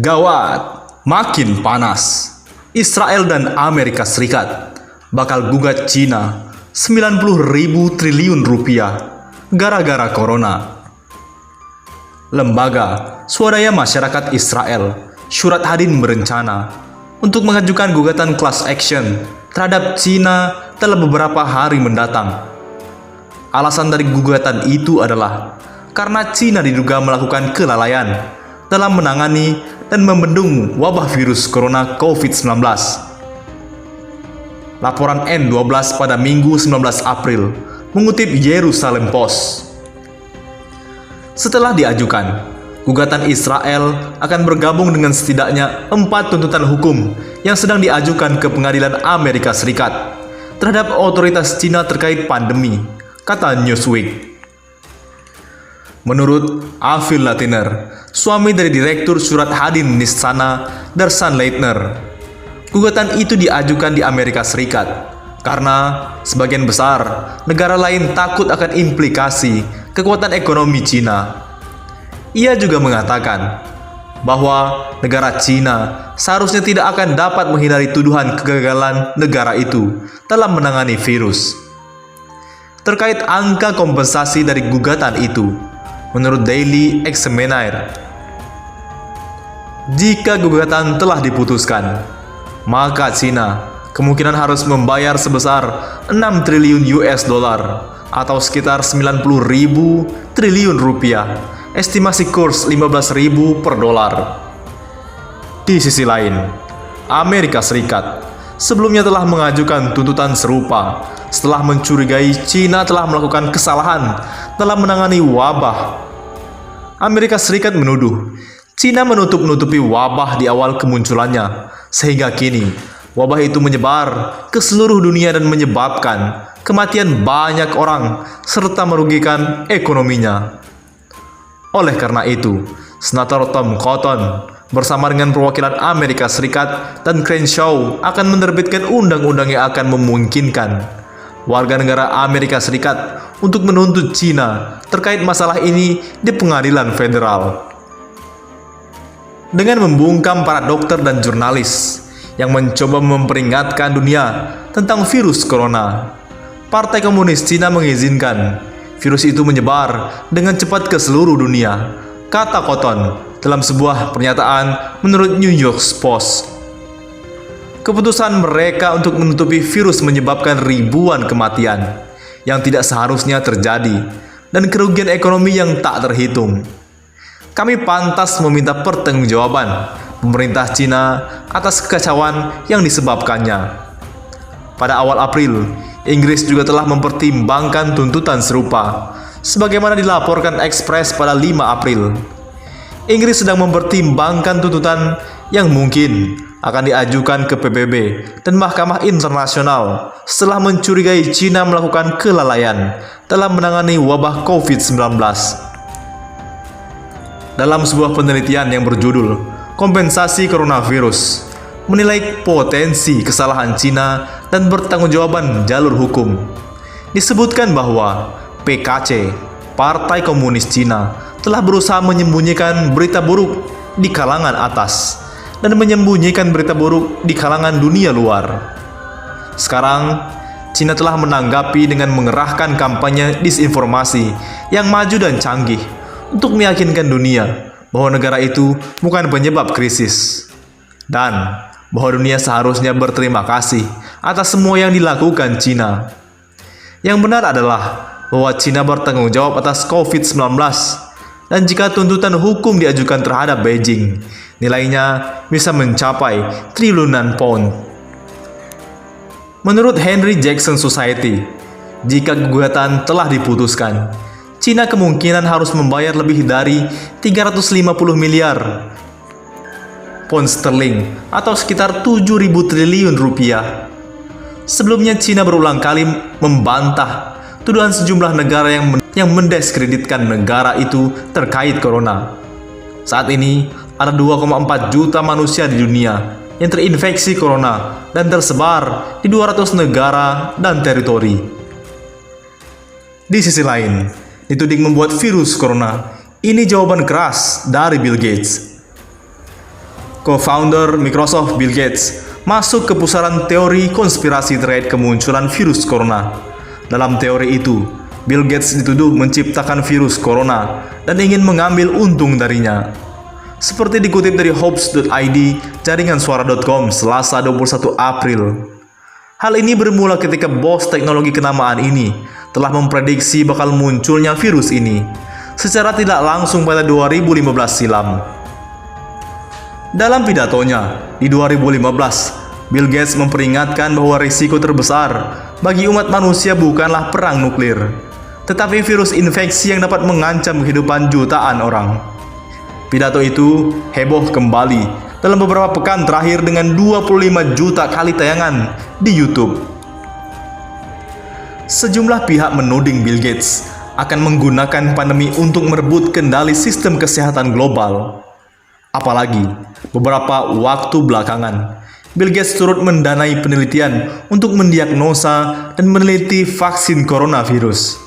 Gawat, makin panas. Israel dan Amerika Serikat bakal gugat Cina 90.000 triliun rupiah gara-gara corona. Lembaga Swadaya Masyarakat Israel, Syurat Hadin berencana untuk mengajukan gugatan class action terhadap Cina dalam beberapa hari mendatang. Alasan dari gugatan itu adalah karena Cina diduga melakukan kelalaian dalam menangani dan membendung wabah virus corona COVID-19. Laporan N12 pada Minggu 19 April mengutip Jerusalem Post. Setelah diajukan, gugatan Israel akan bergabung dengan setidaknya 4 tuntutan hukum yang sedang diajukan ke pengadilan Amerika Serikat terhadap otoritas Cina terkait pandemi, kata Newsweek. Menurut Avi Latiner, suami dari Direktur Syurat Hadin Nissana Darsan Leitner, gugatan itu diajukan di Amerika Serikat karena sebagian besar negara lain takut akan implikasi kekuatan ekonomi Cina. Ia juga mengatakan bahwa negara Cina seharusnya tidak akan dapat menghindari tuduhan kegagalan negara itu dalam menangani virus. Terkait angka kompensasi dari gugatan itu, menurut Daily Examiner, jika gugatan telah diputuskan, maka Cina kemungkinan harus membayar sebesar 6 triliun US dollar atau sekitar 90.000 triliun rupiah, estimasi kurs 15.000 per dolar. Di sisi lain, Amerika Serikat sebelumnya telah mengajukan tuntutan serupa setelah mencurigai Cina telah melakukan kesalahan dalam menangani wabah. Amerika Serikat menuduh Cina menutup-nutupi wabah di awal kemunculannya, sehingga kini wabah itu menyebar ke seluruh dunia dan menyebabkan kematian banyak orang serta merugikan ekonominya. Oleh karena itu, Senator Tom Cotton bersama dengan perwakilan Amerika Serikat dan Crenshaw akan menerbitkan undang-undang yang akan memungkinkan warga negara Amerika Serikat untuk menuntut Cina terkait masalah ini di pengadilan federal. Dengan membungkam para dokter dan jurnalis yang mencoba memperingatkan dunia tentang virus corona, Partai Komunis Cina mengizinkan virus itu menyebar dengan cepat ke seluruh dunia, kata Cotton dalam sebuah pernyataan menurut New York Post. Keputusan mereka untuk menutupi virus menyebabkan ribuan kematian yang tidak seharusnya terjadi dan kerugian ekonomi yang tak terhitung. Kami pantas meminta pertanggungjawaban pemerintah Cina atas kekacauan yang disebabkannya. Pada awal April, Inggris juga telah mempertimbangkan tuntutan serupa, sebagaimana dilaporkan Express pada 5 April. Inggris sedang mempertimbangkan tuntutan yang mungkin akan diajukan ke PBB dan Mahkamah Internasional setelah mencurigai Cina melakukan kelalaian dalam menangani wabah COVID-19. Dalam sebuah penelitian yang berjudul Kompensasi Coronavirus, menilai potensi kesalahan Cina dan bertanggungjawaban jalur hukum, disebutkan bahwa PKC, Partai Komunis Cina, telah berusaha menyembunyikan berita buruk di kalangan atas dan menyembunyikan berita buruk di kalangan dunia luar. Sekarang, Cina telah menanggapi dengan mengerahkan kampanye disinformasi yang maju dan canggih untuk meyakinkan dunia bahwa negara itu bukan penyebab krisis, dan bahwa dunia seharusnya berterima kasih atas semua yang dilakukan Cina. Yang benar adalah bahwa Cina bertanggung jawab atas COVID-19, dan jika tuntutan hukum diajukan terhadap Beijing, nilainya bisa mencapai triliunan pound. Menurut Henry Jackson Society, jika gugatan telah diputuskan, Cina kemungkinan harus membayar lebih dari 350 miliar pound sterling atau sekitar 7.000 triliun rupiah. Sebelumnya Cina berulang kali membantah tuduhan sejumlah negara yang mendiskreditkan negara itu terkait corona. Saat ini ada 2,4 juta manusia di dunia yang terinfeksi corona dan tersebar di 200 negara dan teritori. Di sisi lain, dituding membuat virus corona, ini jawaban keras dari Bill Gates. co-founder Microsoft Bill Gates, masuk ke pusaran teori konspirasi terkait kemunculan virus corona. Dalam teori itu, Bill Gates dituduh menciptakan virus corona dan ingin mengambil untung darinya. Seperti dikutip dari Hoax.id, jaringan suara.com, Selasa 21 April. Hal ini bermula ketika bos teknologi kenamaan ini telah memprediksi bakal munculnya virus ini secara tidak langsung pada 2015 silam. Dalam pidatonya di 2015, Bill Gates memperingatkan bahwa risiko terbesar bagi umat manusia bukanlah perang nuklir, tetapi virus infeksi yang dapat mengancam kehidupan jutaan orang. Pidato itu heboh kembali dalam beberapa pekan terakhir dengan 25 juta kali tayangan di YouTube. Sejumlah pihak menuding Bill Gates akan menggunakan pandemi untuk merebut kendali sistem kesehatan global. Apalagi, beberapa waktu belakangan, Bill Gates turut mendanai penelitian untuk mendiagnosa dan meneliti vaksin coronavirus.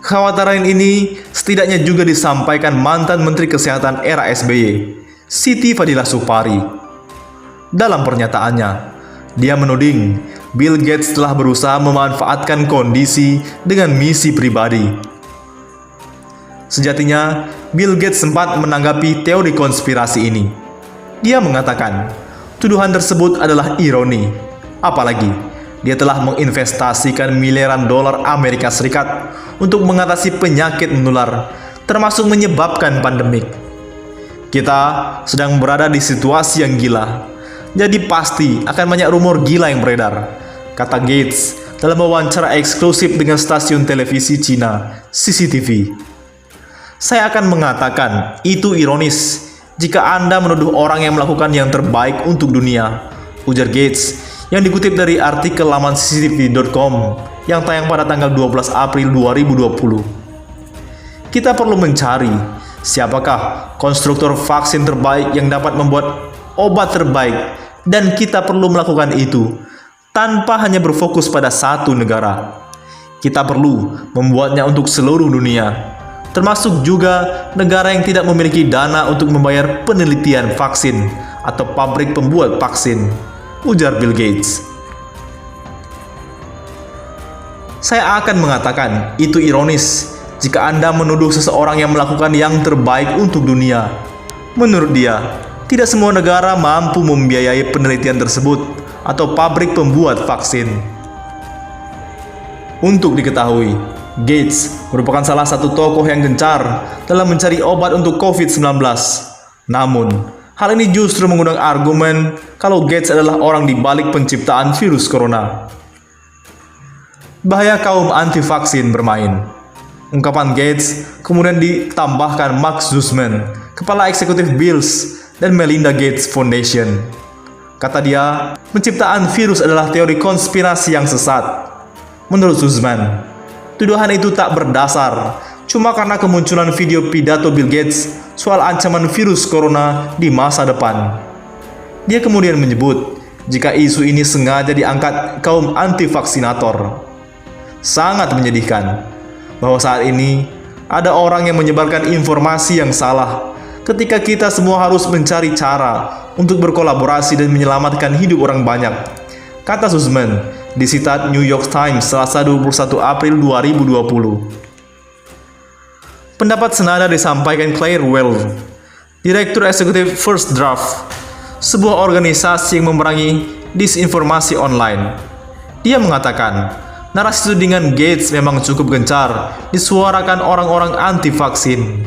Kekhawatiran ini setidaknya juga disampaikan mantan Menteri Kesehatan era SBY, Siti Fadila Supari. Dalam pernyataannya, dia menuding Bill Gates telah berusaha memanfaatkan kondisi dengan misi pribadi. Sejatinya, Bill Gates sempat menanggapi teori konspirasi ini. Dia mengatakan, tuduhan tersebut adalah ironi. Apalagi, dia telah menginvestasikan miliaran dolar Amerika Serikat untuk mengatasi penyakit menular, termasuk menyebabkan pandemik. Kita sedang berada di situasi yang gila, jadi pasti akan banyak rumor gila yang beredar, kata Gates dalam wawancara eksklusif dengan stasiun televisi Cina, CCTV. Saya akan mengatakan itu ironis jika Anda menuduh orang yang melakukan yang terbaik untuk dunia, ujar Gates yang dikutip dari artikel laman cctv.com yang tayang pada tanggal 12 April 2020. Kita perlu mencari siapakah konstruktor vaksin terbaik yang dapat membuat obat terbaik, dan kita perlu melakukan itu tanpa hanya berfokus pada satu negara. Kita perlu membuatnya untuk seluruh dunia, termasuk juga negara yang tidak memiliki dana untuk membayar penelitian vaksin atau pabrik pembuat vaksin, ujar Bill Gates. Saya akan mengatakan itu ironis jika Anda menuduh seseorang yang melakukan yang terbaik untuk dunia. Menurut dia, tidak semua negara mampu membiayai penelitian tersebut atau pabrik pembuat vaksin. Untuk diketahui, Gates merupakan salah satu tokoh yang gencar dalam mencari obat untuk COVID-19. Namun, hal ini justru mengundang argumen kalau Gates adalah orang di balik penciptaan virus corona. Bahaya kaum anti-vaksin bermain. Ungkapan Gates kemudian ditambahkan Mark Zuckerman, kepala eksekutif Bill dan Melinda Gates Foundation. Kata dia, penciptaan virus adalah teori konspirasi yang sesat. Menurut Zuckerman, tuduhan itu tak berdasar, cuma karena kemunculan video pidato Bill Gates soal ancaman virus corona di masa depan. Dia kemudian menyebut jika isu ini sengaja diangkat kaum anti-vaksinator. Sangat menyedihkan bahwa saat ini ada orang yang menyebarkan informasi yang salah ketika kita semua harus mencari cara untuk berkolaborasi dan menyelamatkan hidup orang banyak, kata Zuckerman di sitat New York Times Selasa 21 April 2020. Pendapat senada disampaikan Claire Well, Direktur Eksekutif First Draft, sebuah organisasi yang memerangi disinformasi online. Dia mengatakan, narasi tudingan Gates memang cukup gencar disuarakan orang-orang anti-vaksin.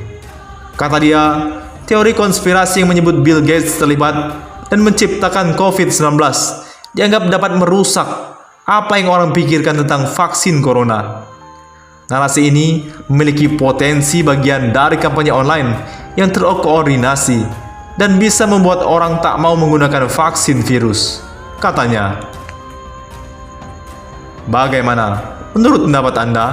Kata dia, teori konspirasi yang menyebut Bill Gates terlibat dan menciptakan COVID-19 dianggap dapat merusak apa yang orang pikirkan tentang vaksin corona. Narasi ini memiliki potensi bagian dari kampanye online yang terkoordinasi dan bisa membuat orang tak mau menggunakan vaksin virus, katanya. Bagaimana menurut pendapat Anda?